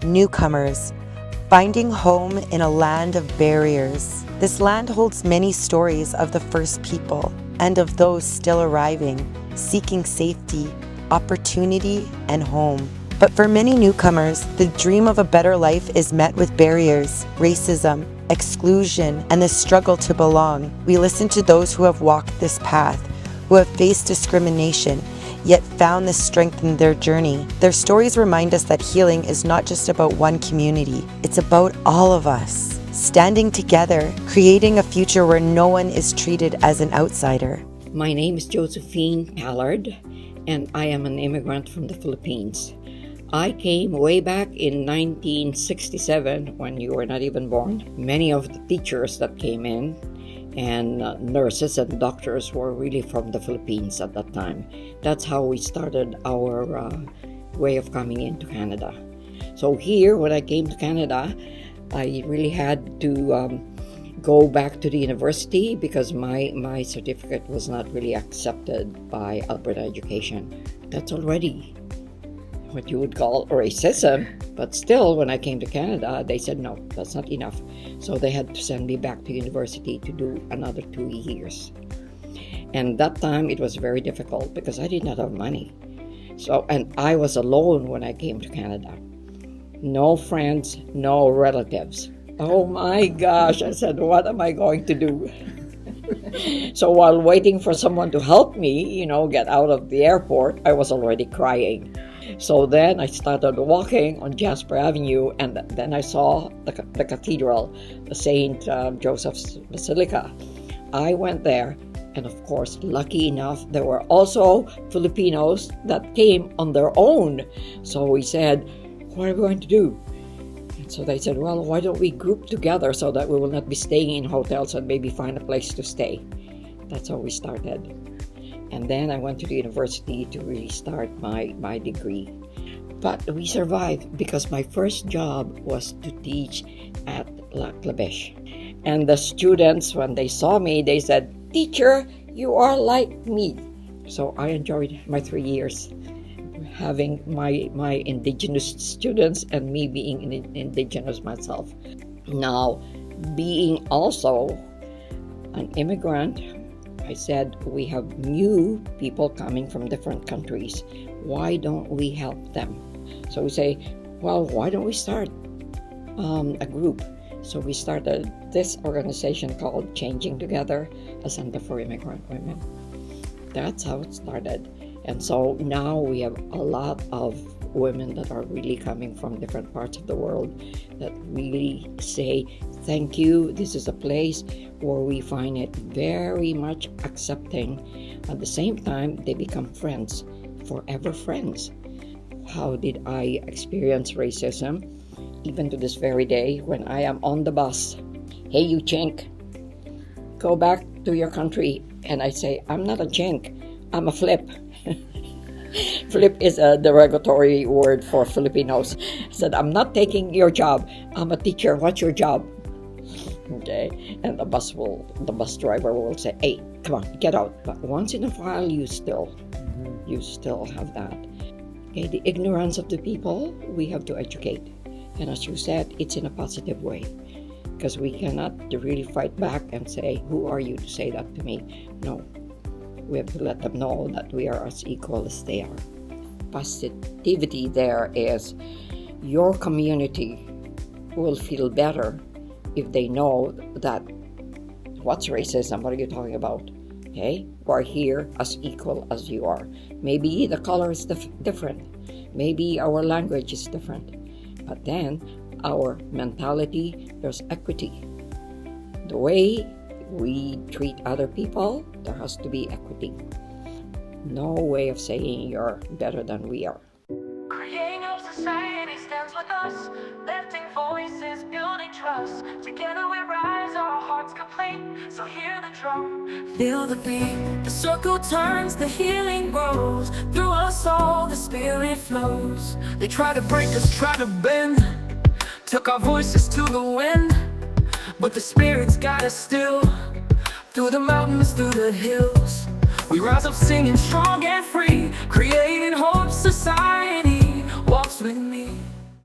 Newcomers, finding home in a land of barriers. This land holds many stories of the first people and of those still arriving, seeking safety, opportunity, and home. But for many newcomers, the dream of a better life is met with barriers, racism, exclusion, and the struggle to belong. We listen to those who have walked this path, who have faced discrimination, yet found the strength in their journey. Their stories remind us that healing is not just about one community, it's about all of us, standing together, creating a future where no one is treated as an outsider. My name is Josephine Pallard, and I am an immigrant from the Philippines. I came way back in 1967 when you were not even born. Many of the teachers that came in and nurses and doctors were really from the Philippines at that time. That's how we started our way of coming into Canada. So here, when I came to Canada, I really had to go back to the university because my certificate was not really accepted by Alberta Education. That's already what you would call racism. But still, when I came to Canada, they said, no, that's not enough. So they had to send me back to university to do another 2 years. And that time, it was very difficult because I did not have money. And I was alone when I came to Canada. No friends, no relatives. Oh my gosh, I said, what am I going to do? So while waiting for someone to help me, get out of the airport, I was already crying. So then I started walking on Jasper Avenue, and then I saw the cathedral, the St. Joseph's Basilica. I went there, and of course, lucky enough, there were also Filipinos that came on their own. So we said, what are we going to do? And so they said, well, why don't we group together so that we will not be staying in hotels and maybe find a place to stay. That's how we started. And then I went to the university to really start my degree. But we survived because my first job was to teach at La Claveche. And the students, when they saw me, they said, teacher, you are like me. So I enjoyed my 3 years, having my indigenous students and me being indigenous myself. Now, being also an immigrant, I said, we have new people coming from different countries. Why don't we help them? So we say, well, why don't we start a group? So we started this organization called Changing Together, a Center for Immigrant Women. That's how it started. And so now we have a lot of women that are really coming from different parts of the world that really say, thank you, this is a place where we find it very much accepting. At the same time, they become friends, forever friends. How did I experience racism? Even to this very day, when I am on the bus, hey you chink, go back to your country. And I say, I'm not a chink, I'm a flip. Flip is a derogatory word for Filipinos. I said, I'm not taking your job. I'm a teacher. What's your job? Okay. And the bus driver will say, hey, come on, get out. But once in a while, you still have that. Okay. The ignorance of the people, we have to educate. And as you said, it's in a positive way. Because we cannot really fight back and say, who are you to say that to me? No. We have to let them know that we are as equal as they are. Positivity there is your community will feel better if they know that what's racism? What are you talking about? Okay, we're here as equal as you are. Maybe the color is different. Maybe our language is different. But then our mentality, there's equity. The way we treat other people, there has to be equity. No way of saying you're better than we are. Creating a society stands with us, lifting voices, building trust. Together we rise, our hearts complete. So hear the drum, feel the beat. The circle turns, the healing grows. Through us all, the spirit flows. They try to break us, try to bend, took our voices to the wind. But the spirit's got us still. Through the mountains, through the hills, we rise up singing strong and free. Create